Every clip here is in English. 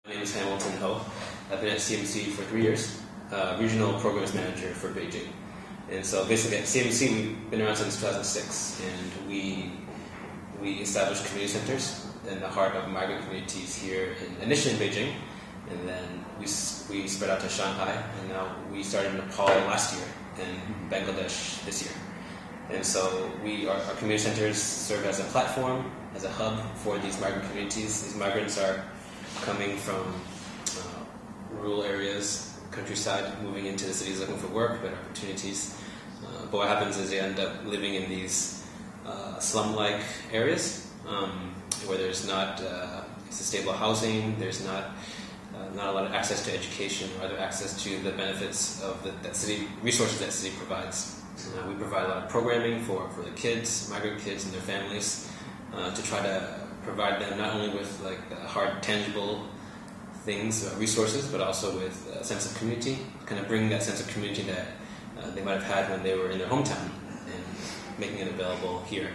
My name is Hamilton Ho. I've been at CMC for 3 years, regional programs manager for Beijing. And so basically at CMC we've been around since 2006, and we established community centers in the heart of migrant communities here, initially in Beijing, and then we spread out to Shanghai, and now we started in Nepal last year and Bangladesh this year. And so our community centers serve as a platform, as a hub for these migrant communities. These migrants are coming from rural areas, countryside, moving into the cities looking for work, better opportunities. But what happens is they end up living in these slum-like areas where there's not stable housing, there's not a lot of access to education or other access to the benefits of that city, resources that city provides. We provide a lot of programming for the kids, migrant kids and their families, to try to provide them not only with hard, tangible things, resources, but also with a sense of community, kind of bring that sense of community that they might have had when they were in their hometown and making it available here.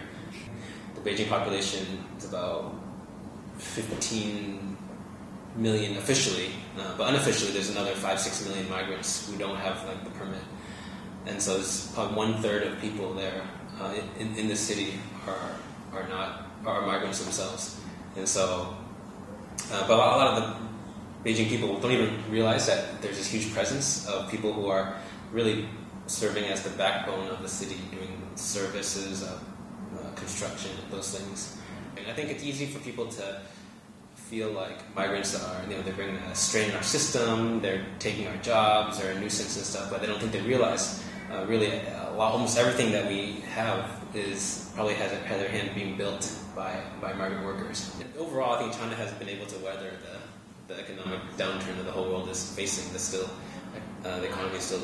The Beijing population is about 15 million officially, but unofficially there's another 5-6 million migrants who don't have the permit. And so it's probably 1/3 of people there in the city are migrants themselves. And so, but a lot of the Beijing people don't even realize that there's this huge presence of people who are really serving as the backbone of the city, doing services, construction, those things. And I think it's easy for people to feel like migrants are, they're bringing a strain on our system, they're taking our jobs, they're a nuisance and stuff, but they don't think they realize really almost everything that we have probably has their hand being built by migrant workers. And overall, I think China has been able to weather the economic downturn that the whole world is facing. The economy is still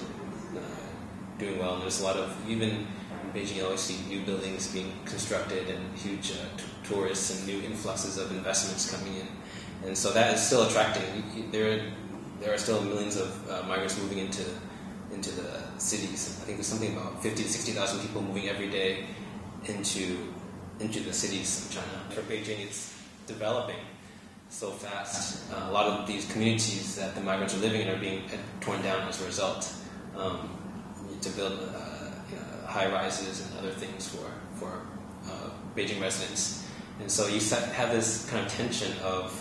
doing well, and there's a lot of, even in Beijing, you always see new buildings being constructed and huge tourists and new influxes of investments coming in. And so that is still attracting. There are still millions of migrants moving into the cities. I think there's something about 50,000 to 60,000 people moving every day into the cities of China. For Beijing, it's developing so fast. A lot of these communities that the migrants are living in are being torn down as a result, to build high rises and other things for Beijing residents. And so you have this kind of tension of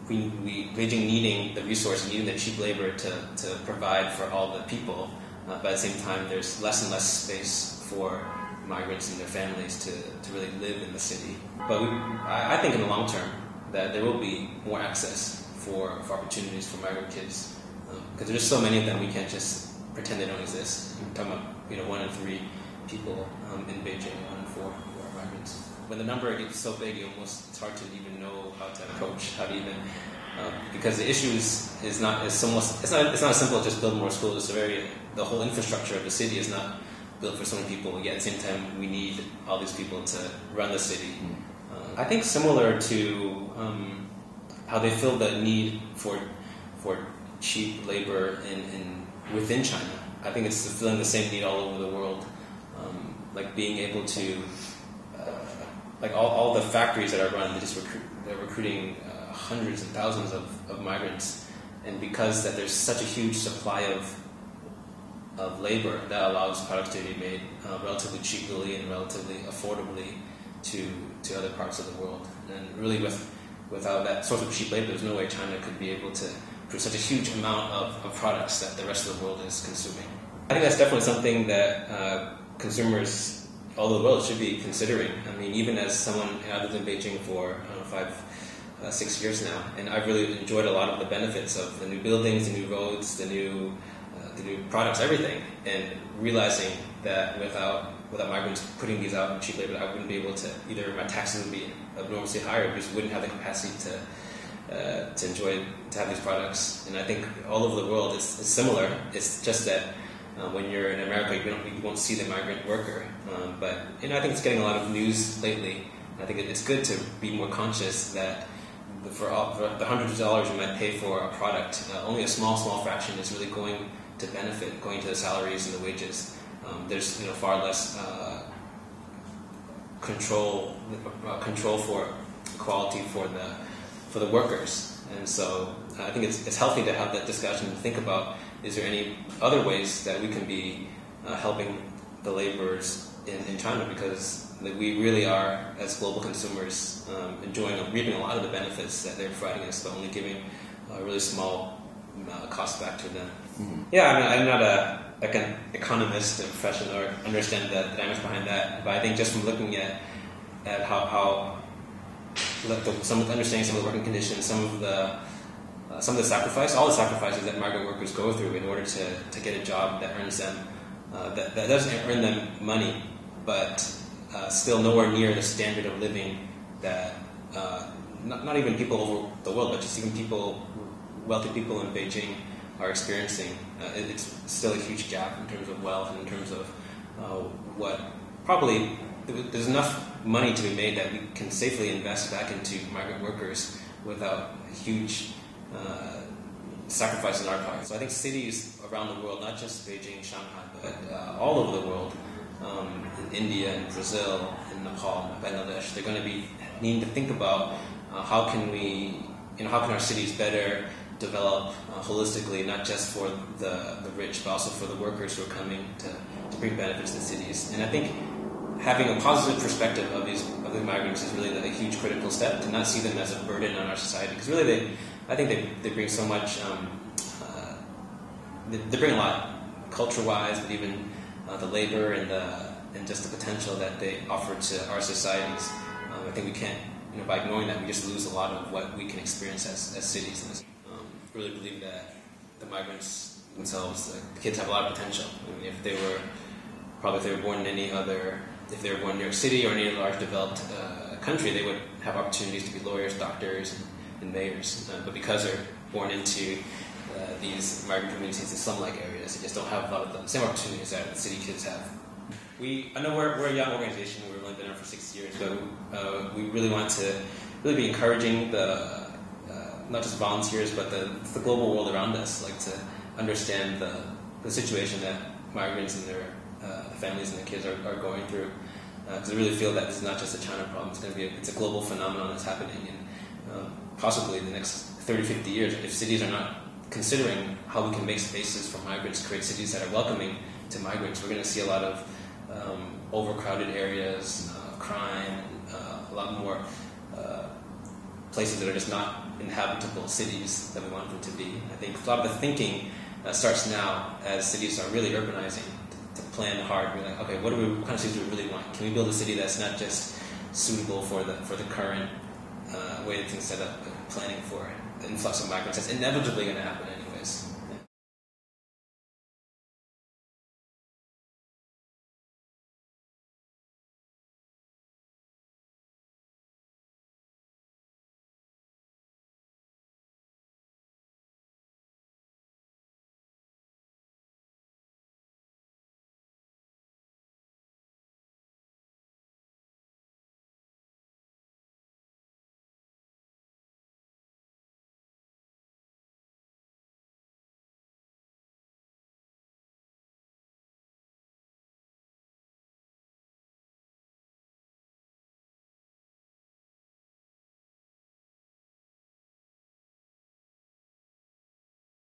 Beijing needing the resource, needing the cheap labor to provide for all the people, but at the same time there's less and less space for migrants and their families to really live in the city. But I think in the long term that there will be more access for opportunities for migrant kids, because there's so many of them, we can't just pretend they don't exist. We're talking about 1 in 3 people in Beijing, 1 in 4 who are migrants. When the number gets so big, it's hard to even know how to approach, because the issue is not as simple as just build more schools. The whole infrastructure of the city is not built for so many people. Yet at the same time, we need all these people to run the city. I think similar to how they feel the need for cheap labor within China. I think it's feeling the same need all over the world, being able to, all the factories that are run, they're recruiting hundreds and thousands of migrants, and because that there's such a huge supply of labor that allows products to be made relatively cheaply and relatively affordably to other parts of the world. And really without that source of cheap labor, there's no way China could be able to produce such a huge amount of products that the rest of the world is consuming. I think that's definitely something that consumers all over the world should be considering. I mean, even as someone, I've lived in Beijing for 5-6 years now, and I've really enjoyed a lot of the benefits of the new buildings, the new roads, the new products, everything, and realizing that without migrants putting these out in cheap labor, I wouldn't be able to, either my taxes would be enormously higher, or just wouldn't have the capacity to have these products. And I think all over the world it's similar. It's just that when you're in America, you won't see the migrant worker. But I think it's getting a lot of news lately. I think it's good to be more conscious that for the hundreds of dollars you might pay for a product, only a small fraction is really going to benefit, going to the salaries and the wages. There's far less control for quality for the workers. And so I think it's healthy to have that discussion and think about, is there any other ways that we can be helping the laborers in China, because we really are, as global consumers, reaping a lot of the benefits that they're providing us, but only giving a really small cost back to them. Mm-hmm. Yeah, I mean, I'm not an economist in profession or understand the dynamics behind that, but I think just from looking at how understanding some of the working conditions, some of the sacrifice, all the sacrifices that migrant workers go through in order to get a job that earns them, that doesn't earn them money, but still nowhere near the standard of living that not even people over the world, but just even wealthy people in Beijing are experiencing. It's still a huge gap in terms of wealth and in terms of what probably there's enough money to be made that we can safely invest back into migrant workers without huge sacrifice on our part. So I think cities around the world, not just Beijing, Shanghai, but all over the world, in India, in Brazil, in Nepal, Bangladesh, they're going to be needing to think about how can our cities better develop holistically, not just for the rich, but also for the workers who are coming to bring benefits to the cities. And I think having a positive perspective of the migrants is really a huge critical step, to not see them as a burden on our society. Because really, I think they bring so much. They bring a lot, culture-wise, but even the labor and just the potential that they offer to our societies. I think we can't, by ignoring that, we just lose a lot of what we can experience as cities. Really believe that the migrants themselves, the kids have a lot of potential. I mean, if they were born in if they were born in New York City or any large developed country, they would have opportunities to be lawyers, doctors, and mayors. But because they're born into these migrant communities in slum-like areas, they just don't have a lot of the same opportunities that the city kids have. I know we're a young organization. We've only been around for 6 years, but we really want to really be encouraging not just volunteers, but the global world around us, like to understand the situation that migrants and their families and their kids are going through. Because I really feel that this is not just a China problem. It's a global phenomenon that's happening, and possibly in the next 30, 50 years, if cities are not considering how we can make spaces for migrants, create cities that are welcoming to migrants, we're going to see a lot of overcrowded areas, crime, a lot more places that are just not inhabitable cities that we want them to be. I think a lot of the thinking starts now as cities are really urbanizing, to plan hard. We're like, okay, what kind of cities do we really want? Can we build a city that's not just suitable for the current way that things set up, but planning for the influx of migrants that's inevitably going to happen anyway?